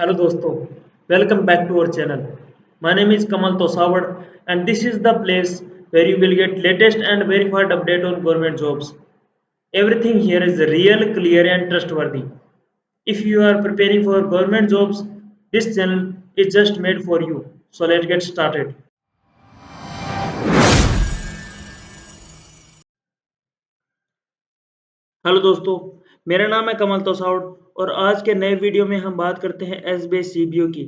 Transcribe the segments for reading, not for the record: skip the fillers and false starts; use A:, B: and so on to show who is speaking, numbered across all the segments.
A: Hello दोस्तों, welcome back to our channel. My name is Kamal Tosawad and this is the place where you will get latest and verified update on government jobs. Everything here is real, clear and trustworthy. If you are preparing for government jobs, this channel is just made for you. So let's get started. Hello दोस्तों, मेरा नाम है कमल तोसाउड और आज के नए video में हम बात करते हैं एसबीआई सीबीओ की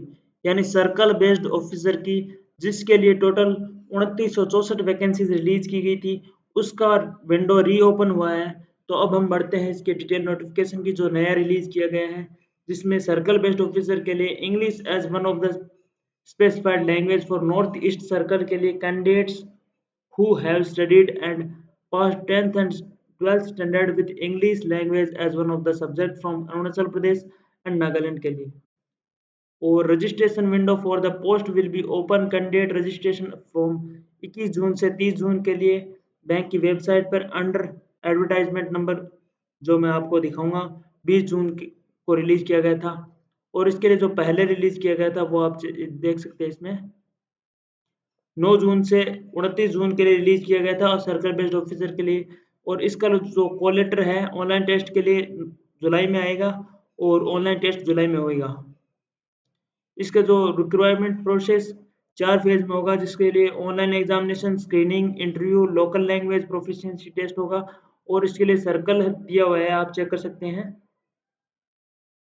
A: यानी सर्कल बेस्ड ऑफिसर की, जिसके लिए टोटल 2964 वैकेंसीज रिलीज की गई थी। उसका विंडो रीओपन हुआ है। तो अब हम बढ़ते हैं इसके डिटेल नोटिफिकेशन की, जो नया रिलीज किया गया है, जिसमें सर्कल बेस्ड ऑफिसर के लिए English as one of the specified language for north east circle के लिए candidates who have studied and passed 10th and 12th standard with English language as one of the subject from Arunachal Pradesh and Nagaland के लिए। और registration window for the post will be open candidate registration from 21 जून से 30 जून के लिए bank की website पर under advertisement number, जो मैं आपको दिखाऊंगा, 20 जून को रिलीज किया गया था। और इसके लिए जो पहले रिलीज किया गया था वो आप देख सकते हैं इसमें 9 जून से 29 जून के लिए रिलीज किया गया था और सर्कल बेस्ड ऑफिसर के लिए। और इसका जो कॉल लेटर है ऑनलाइन टेस्ट के लिए जुलाई में आएगा और ऑनलाइन टेस्ट जुलाई में होगा। इसका जो रिक्वायरमेंट प्रोसेस 4 फेज में होगा, जिसके लिए online examination, screening, interview, local language proficiency test होगा। और इसके लिए सर्कल दिया हुआ है, आप चेक कर सकते हैं,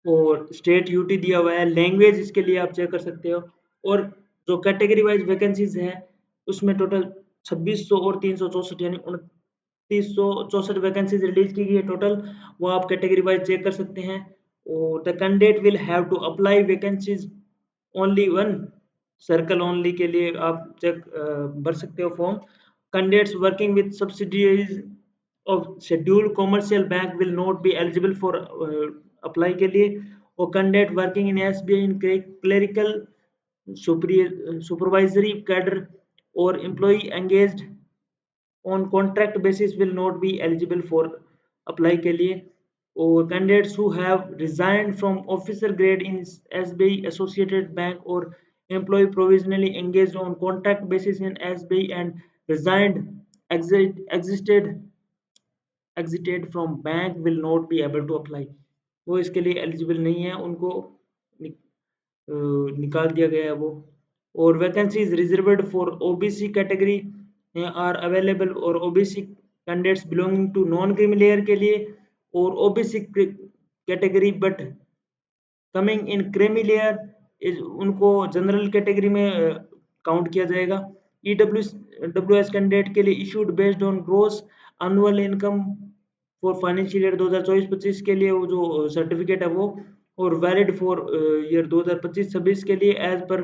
A: और स्टेट यूटी दिया हुआ है। लैंग्वेज इसके लिए आप चेक कर सकते हो। और जो कैटेगरी वाइज वैकेंसीज हैं उसमें टोटल 2600 और 364 यानी 2964 वैकेंसीज रिलीज की गई है टोटल। वो आप कैटेगरी वाइज चेक कर सकते हैं। और the candidate will have to apply vacancies only one circle only के लिए आप चेक भर सकते हो form. Candidates working with subsidiaries of scheduled commercial bank will not be eligible for apply के लिए। और candidate working in SBI in clerical supervisory cadre और employee engaged on contract basis will not be eligible for apply के लिए। और candidates who have resigned from officer grade in SBI associated bank और employ provisionally engaged on contract basis in SBI and resigned exited from bank will not be able to apply। वो इसके लिए eligible नहीं है, उनको निकाल दिया गया है वो। और vacancies reserved for OBC category are available, और OBC candidates belonging to non creamy layer के लिए, और OBC category but coming in creamy layer is उनको जनरल कैटेगरी में काउंट किया जाएगा। डब्ल्यू एस कैंडिडेट के लिए issued based on gross annual income for financial year 2024-25 के लिए वो जो सर्टिफिकेट है वो, और वैलिड फॉर ईयर 2025-26 के लिए age per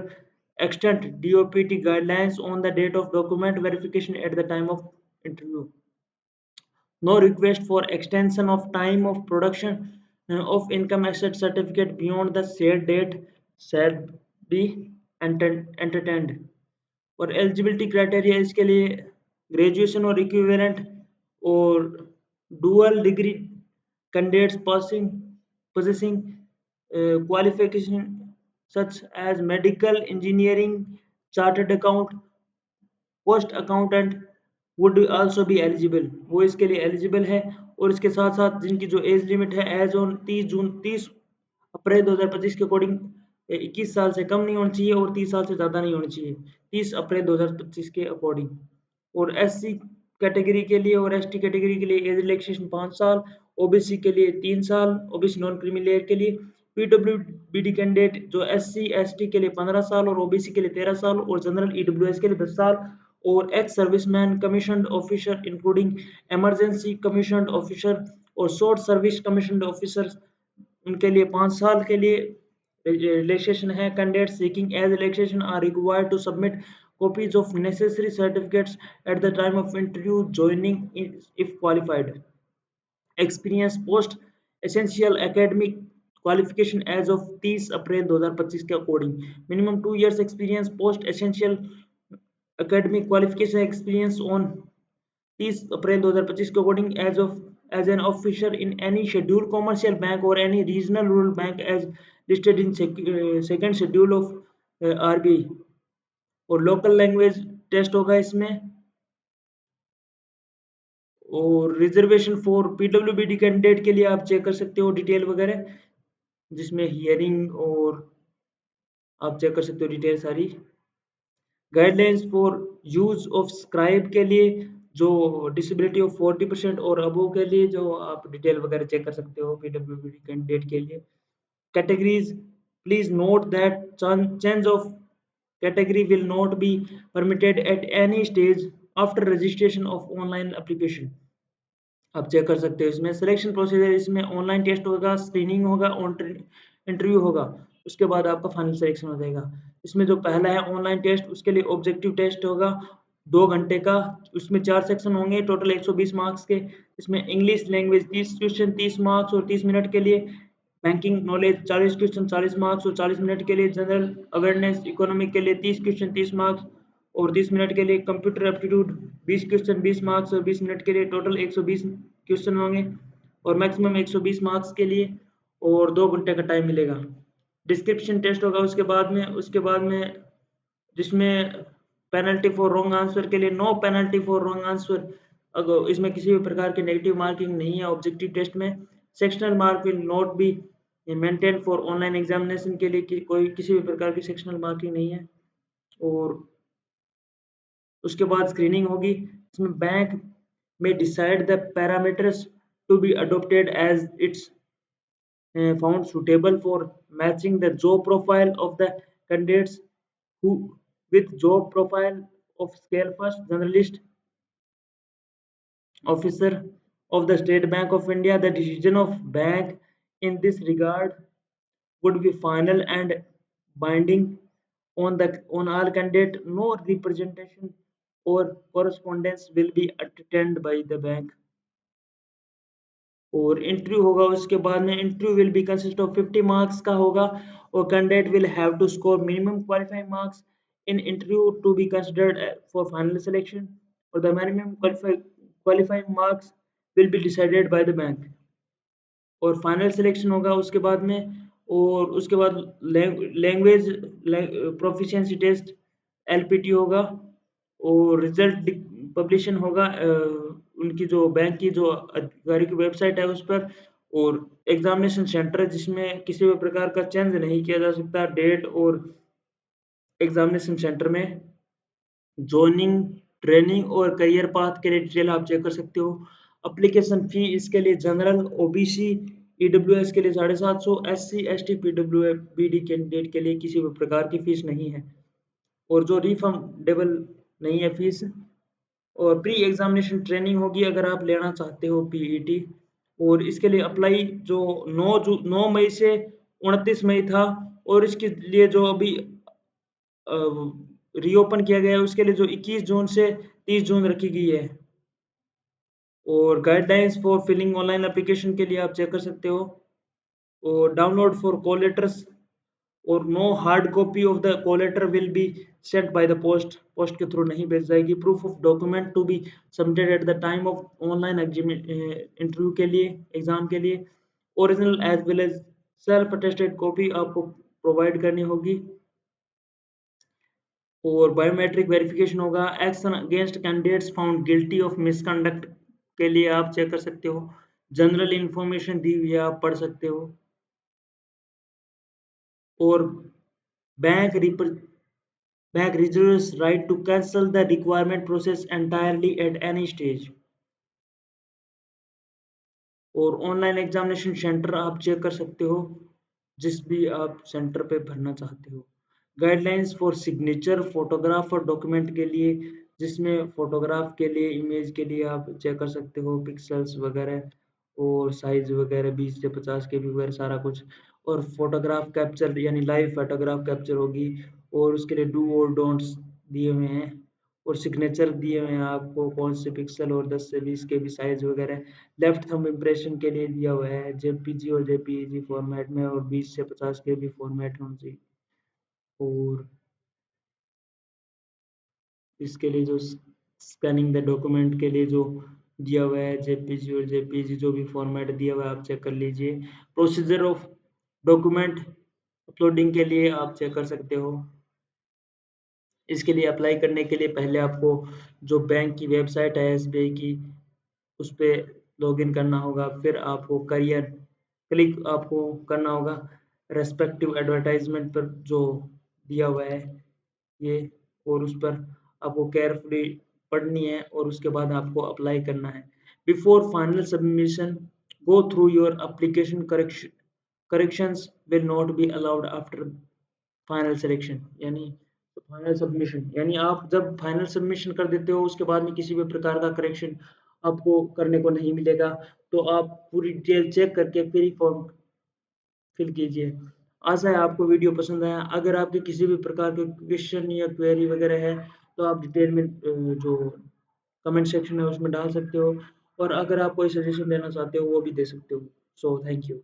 A: extent DOPT guidelines on the date of document verification at the time of interview. No request for extension of time of production of income asset certificate beyond the said date shall be entertained। और eligibility criteria इसके लिए graduation और equivalent और dual degree candidates passing possessing qualification such as medical engineering, chartered account, post accountant would also be eligible, वो इसके लिए eligible है। और इसके साथ साथ जिनकी जो एज लिमिट है एज ऑन 30 अप्रैल 2025 के अकॉर्डिंग 21 साल से कम नहीं होनी चाहिए और 30 साल से ज़्यादा नहीं होनी चाहिए 30 अप्रैल 2025 के अकॉर्डिंग। और एससी कैटेगरी के लिए और एसटी कैटेगरी के लिए एज रिलैक्सेशन 5 साल, ओबीसी के लिए 3 साल, ओबीसी नॉन क्रीमी लेयर के लिए। पीडब्ल्यूबीडी कैंडिडेट जो एससी एसटी के लिए 15 साल और ओबीसी के लिए 13 साल और जनरल ईडब्ल्यूएस के लिए 10 साल। और ex serviceman commissioned officer including emergency commissioned officer और शॉर्ट सर्विस कमीशन्ड ऑफिसर, उनके लिए 5 साल के लिए रिलैक्सेशन है। Candidate seeking age relaxation are required to submit copies of necessary certificates at the time of interview joining if qualified। experience post essential academic qualification as of 30 April 2025 के according minimum 2 years experience post essential academic qualification experience on 30 April 2025 के according age of as an officer in any scheduled commercial bank or any regional rural bank as listed in second schedule of RBI। और local language test होगा इसमें। और reservation for PWBD candidate के लिए आप check कर सकते हो डिटेल वगैरह, जिसमें हियरिंग और आप चेक कर सकते हो डिटेल सारी। Guidelines for use of scribe के लिए जो डिसेबिलिटी ऑफ 40% और अबव के लिए जो आप डिटेल वगैरह चेक कर सकते हो पीडब्ल्यूबीडी कैंडिडेट के लिए। Categories, please note that change of category will not be permitted at any stage after registration of online application। आप चेक कर सकते हो इसमें सिलेक्शन प्रोसीजर, इसमें ऑनलाइन टेस्ट होगा, स्क्रीनिंग होगा, इंटरव्यू होगा, उसके बाद आपका फाइनल सिलेक्शन हो जाएगा। इसमें जो पहला है ऑनलाइन टेस्ट, उसके लिए ऑब्जेक्टिव टेस्ट होगा 2 घंटे का, उसमें 4 सेक्शन होंगे टोटल 120 मार्क्स के। इसमें इंग्लिश लैंग्वेज 30 क्वेश्चन 30 मार्क्स और 30 मिनट के लिए, बैंकिंग नॉलेज 40 क्वेश्चन 40 मार्क्स और 40 मिनट के लिए, जनरल अवेयरनेस इकोनॉमिक के लिए 30 क्वेश्चन 30 मार्क्स और 30 मिनट के लिए, कंप्यूटर एप्टीट्यूड 20 क्वेश्चन 20 मार्क्स और 20 मिनट के लिए, टोटल 120 क्वेश्चन होंगे और मैक्सिमम 120 मार्क्स के लिए और 2 घंटे का टाइम मिलेगा। डिस्क्रिप्शन टेस्ट होगा उसके बाद में जिसमें पेनल्टी फॉर रॉन्ग आंसर के लिए no penalty for wrong answer, अगर इसमें किसी भी प्रकार की नेगेटिव मार्किंग नहीं है ऑब्जेक्टिव टेस्ट में। Sectional mark will not be maintain for online examination के लिए कोई किसी भी प्रकार की सेक्शनल मार्किंग नहीं है। और उसके बाद स्क्रीनिंग होगी, इसमें बैंक में decide the parameters to be adopted as it's found suitable for matching the job profile of the candidates who with job profile of scale first generalist officer of the State Bank of India. The decision of bank in this regard would be final and binding on all candidate. No representation or correspondence will be attended by the bank। और interview होगा उसके बाद में, interview will be consist of 50 marks का होगा और candidate will have to score minimum qualifying marks in interview to be considered for final selection और the minimum qualifying marks will be decided by the bank. और final selection होगा उसके बाद में। और उसके बाद लैंग्वेज प्रोफिशिएंसी टेस्ट एलपीटी होगा और रिजल्ट पब्लिशन होगा उनकी जो बैंक की जो आधिकारिक वेबसाइट है उस पर। और एग्जामिनेशन सेंटर जिसमें किसी भी प्रकार का चेंज नहीं किया जा सकता डेट और एग्जामिनेशन सेंटर में। जॉइनिंग, ट्रेनिंग और करियर पाथ के लिए डिटेल आप चेक कर सकते हो। एप्लीकेशन फी इसके लिए जनरल, ओबीसी, ईडब्ल्यूएस के लिए 750, एससी एसटी पीडब्ल्यूबीडी कैंडिडेट के लिए किसी भी प्रकार की फीस नहीं है और जो रिफंडेबल नहीं है फीस। और प्री एग्जामिनेशन ट्रेनिंग होगी अगर आप लेना चाहते हो पीईटी। और इसके लिए अप्लाई जो 9 मई से 29 मई था और इसके लिए जो अभी रीओपन किया गया है उसके लिए जो 21 जून से 30 जून रखी गई है। और guidelines for filling online application के लिए आप चेक कर सकते हो। और डाउनलोड फॉर कॉल लेटर्स और no hard copy of the call letter will be sent by the post के थ्रू नहीं भेज जाएगी। Proof of document to be submitted at the time of online interview के लिए, एग्जाम के लिए original as well as self attested copy आपको प्रोवाइड करनी होगी। और बायोमेट्रिक वेरिफिकेशन होगा। Action against candidates found guilty of misconduct के लिए आप चेक कर सकते हो। जनरल इंफॉर्मेशन दी हुई है, आप पढ़ सकते हो। और bank reserves right to cancel the requirement process entirely at any stage। और ऑनलाइन एग्जामिनेशन सेंटर आप चेक कर सकते हो जिस भी आप सेंटर पे भरना चाहते हो। गाइडलाइंस फॉर सिग्नेचर, फोटोग्राफ और डॉक्यूमेंट के लिए, जिसमें फोटोग्राफ के लिए, इमेज के लिए आप चेक कर सकते हो पिक्सल्स वगैरह और साइज वगैरह 20 से 50 के भी वगैरह सारा कुछ। और फोटोग्राफ कैप्चर यानी लाइव फोटोग्राफ कैप्चर होगी और उसके लिए डू और डोंट्स दिए हुए हैं। और सिग्नेचर दिए हुए हैं आपको कौन से पिक्सल और 10 से 20 के भी साइज वगैरह। लेफ्ट थंब इम्प्रेशन के लिए दिया हुआ है जेपीजी और जेपीईजी फॉर्मेट में और 20 से 50 के भी फॉर्मेट होना चाहिए। और इसके लिए जो स्कैनिंग द डॉक्यूमेंट के लिए जो दिया हुआ है, जेपीजी और जेपीजी जो भी फॉर्मेट दिया हुआ है आप चेक कर लीजिए। प्रोसीजर ऑफ डॉक्यूमेंट अपलोडिंग के लिए आप चेक कर सकते हो। इसके लिए अप्लाई करने के लिए पहले आपको जो बैंक की वेबसाइट है एसबीआई की उस पे लॉगिन करना होगा, फिर आपको करियर क्लिक आपको करना होगा रेस्पेक्टिव एडवर्टाइजमेंट पर जो दिया हुआ है ये, और उस पर आपको केयरफुली पढ़नी है और उसके बाद आपको अप्लाई करना है। Before final submission go through your application corrections will not be allowed after final selection, यानी फाइनल सबमिशन यानी आप जब फाइनल सबमिशन कर देते हो उसके बाद में किसी भी प्रकार का करेक्शन आपको करने को नहीं मिलेगा। तो आप पूरी डिटेल चेक करके फिर ही फॉर्म फिल कीजिए। आशा है आपको वीडियो पसंद आया। अगर आपके किसी भी प्रकार के क्वेश्चन या क्वेरी वगैरह है तो आप डिटेल में जो कमेंट सेक्शन है उसमें डाल सकते हो, और अगर आप कोई सजेशन देना चाहते हो वो भी दे सकते हो। So thank you.